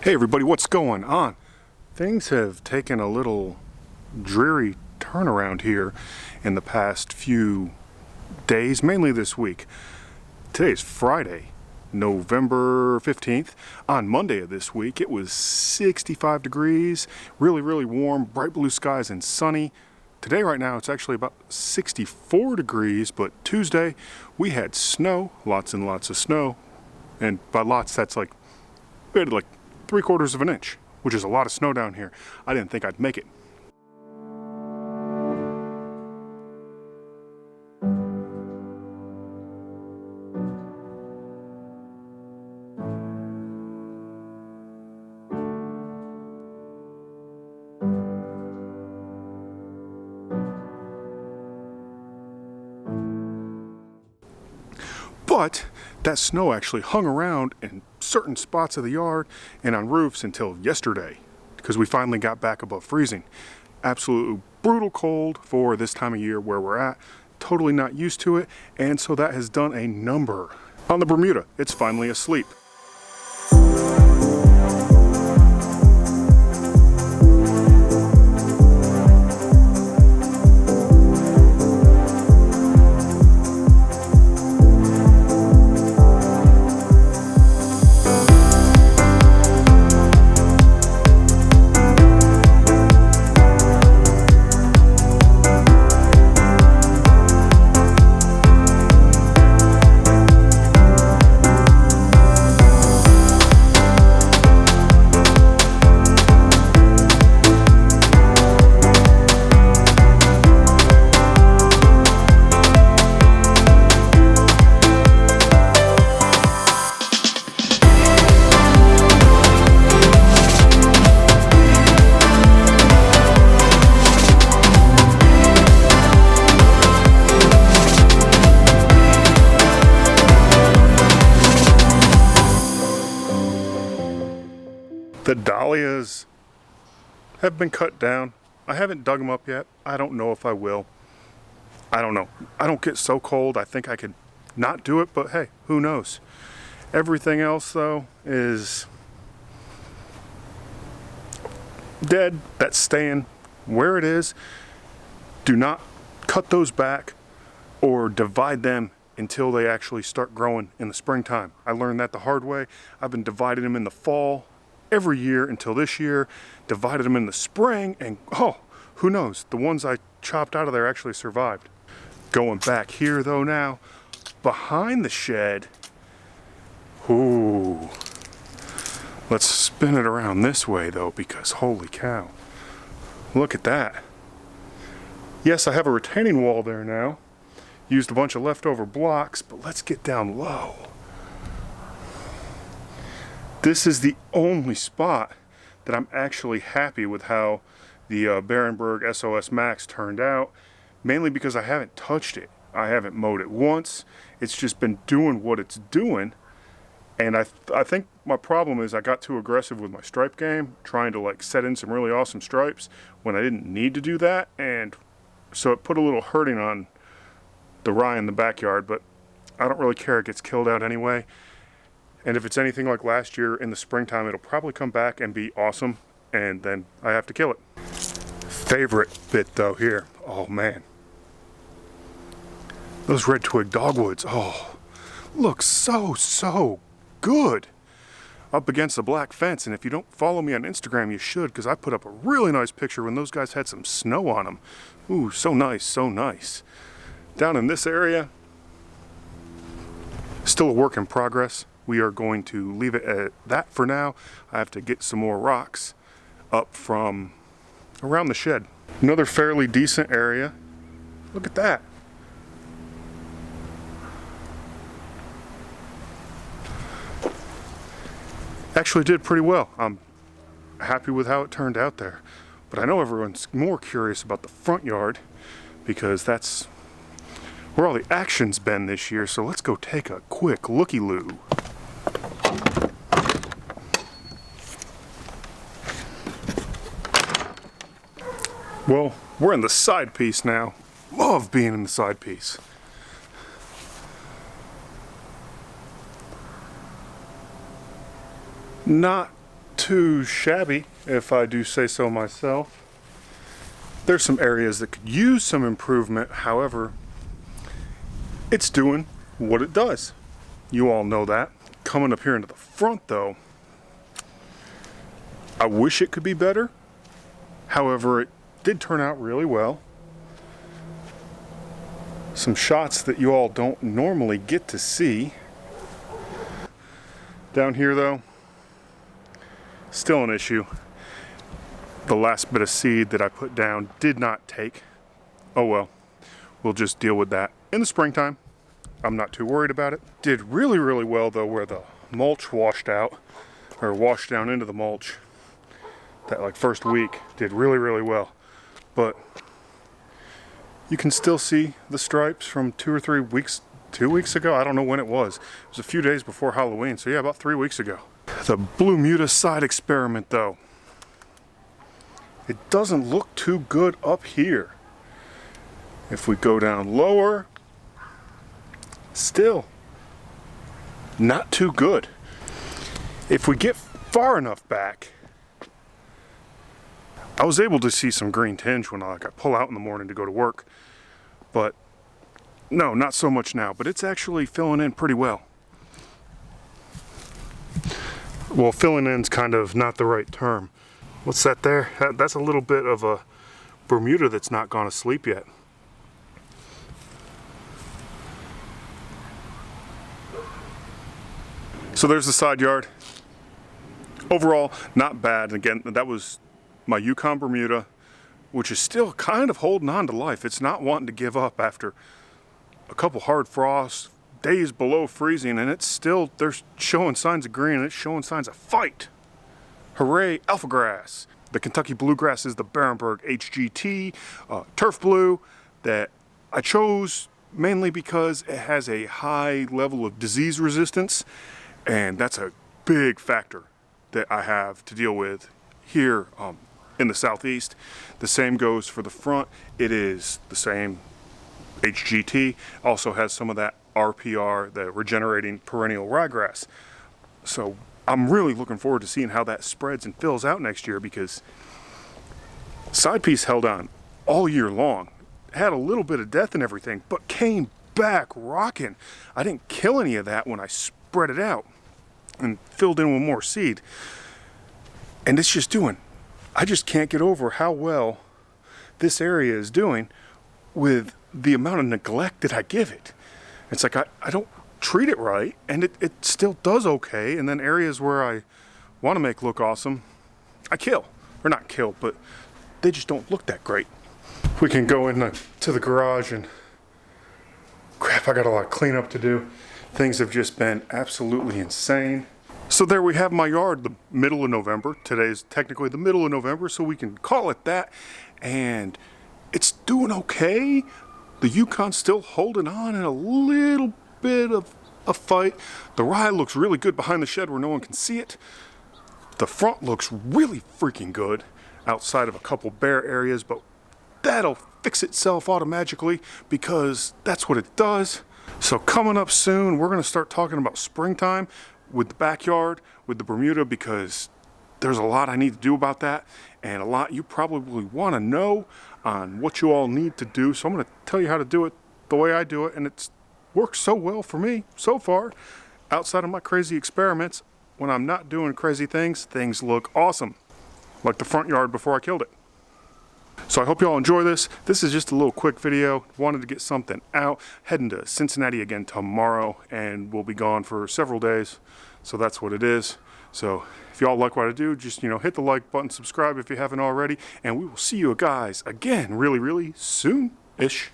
Hey everybody, what's going on? Things have taken a little dreary turnaround here in the past few days, mainly this week. Today's Friday, November 15th. On Monday of this week, it was 65 degrees, really warm, bright blue skies and sunny. Today right now it's actually about 64 degrees, but Tuesday we had snow, lots and lots of snow. And by lots, that's like, we had like 3/4 of an inch, which is a lot of snow down here. I didn't think I'd make it. But that snow actually hung around in certain spots of the yard and on roofs until yesterday, because we finally got back above freezing. Absolutely brutal cold for this time of year where we're at. Totally not used to it, and so that has done a number on the Bermuda. It's finally asleep. The dahlias have been cut down. I haven't dug them up yet. I don't know if I will. I don't know. I don't get so cold. I think I could not do it, but hey, who knows? Everything else though is dead. That's staying where it is. Do not cut those back or divide them until they actually start growing in the springtime. I learned that the hard way. I've been dividing them in the fall every year until this year, divided them in the spring, and oh, who knows, the ones I chopped out of there actually survived. Going back here though now, behind the shed, ooh, let's spin it around this way though, because holy cow, look at that. Yes, I have a retaining wall there now, used a bunch of leftover blocks, but let's get down low. This is the only spot that I'm actually happy with how the Berenberg SOS Max turned out, mainly because I haven't touched it. I haven't mowed it once. It's just been doing what it's doing. And I think my problem is I got too aggressive with my stripe game, trying to like set in some really awesome stripes when I didn't need to do that. And so it put a little hurting on the rye in the backyard, but I don't really care. It gets killed out anyway. And if it's anything like last year in the springtime, it'll probably come back and be awesome, and then I have to kill it. Favorite bit though here, oh man. Those red twig dogwoods, oh, look so good. Up against the black fence, and if you don't follow me on Instagram, you should, because I put up a really nice picture when those guys had some snow on them. Ooh, so nice, so nice. Down in this area, still a work in progress. We are going to leave it at that for now. I have to get some more rocks up from around the shed. Another fairly decent area. Look at that. Actually did pretty well. I'm happy with how it turned out there. But I know everyone's more curious about the front yard because that's where all the action's been this year. So let's go take a quick looky-loo. Well, we're in the side piece now. Love being in the side piece. Not too shabby, if I do say so myself. There's some areas that could use some improvement. However, it's doing what it does. You all know that. Coming up here into the front though, I wish it could be better. However, it did turn out really well. Some shots that you all don't normally get to see. Down here though, still an issue. The last bit of seed that I put down did not take. Oh well, we'll just deal with that in the springtime. I'm not too worried about it. Did really, really well though where the mulch washed out, or washed down into the mulch. That like first week did really, really well. But you can still see the stripes from 2 or 3 weeks, 2 weeks ago. I don't know when it was. It was a few days before Halloween. So yeah, about 3 weeks ago. The Bermuda side experiment though, it doesn't look too good up here. If we go down lower, still not too good. If we get far enough back, I was able to see some green tinge when I pull out in the morning to go to work, but no, not so much now, but it's actually filling in pretty well. Well, filling in's kind of not the right term. What's that there? That's a little bit of a Bermuda that's not gone to sleep yet. So there's the side yard. Overall, not bad. Again, that was my Yukon Bermuda, which is still kind of holding on to life. It's not wanting to give up after a couple hard frosts, days below freezing, and it's still, they're showing signs of green, and it's showing signs of fight. Hooray, alpha grass. The Kentucky bluegrass is the Berenberg HGT turf blue that I chose mainly because it has a high level of disease resistance, and that's a big factor that I have to deal with here in the southeast. The same goes for the front. It is the same HGT, also has some of that RPR, the regenerating perennial ryegrass. So I'm really looking forward to seeing how that spreads and fills out next year, because side piece held on all year long. Had a little bit of death and everything, but came back rocking. I didn't kill any of that when I spread it out and filled in with more seed. And it's just doing, I just can't get over how well this area is doing with the amount of neglect that I give it. It's like I don't treat it right, and it still does okay. And then areas where I want to make look awesome, I kill. Or not kill, but they just don't look that great. We can go into the garage and crap, I got a lot of cleanup to do. Things have just been absolutely insane. So there we have my yard, the middle of November. Today's technically the middle of November, so we can call it that. And it's doing okay. The Yukon's still holding on in a little bit of a fight. The rye looks really good behind the shed where no one can see it. The front looks really freaking good outside of a couple bare areas, but that'll fix itself automatically because that's what it does. So coming up soon, we're gonna start talking about springtime with the backyard, with the Bermuda, because there's a lot I need to do about that, and a lot you probably want to know on what you all need to do. So I'm going to tell you how to do it the way I do it, and it's worked so well for me so far. Outside of my crazy experiments, when I'm not doing crazy things, things look awesome, like the front yard before I killed it. So I hope you all enjoy this. This is just a little quick video. Wanted to get something out. Heading to Cincinnati again tomorrow, and we'll be gone for several days. So that's what it is. So if y'all like what I do, just, hit the like button, subscribe if you haven't already, and we will see you guys again really, really soon-ish.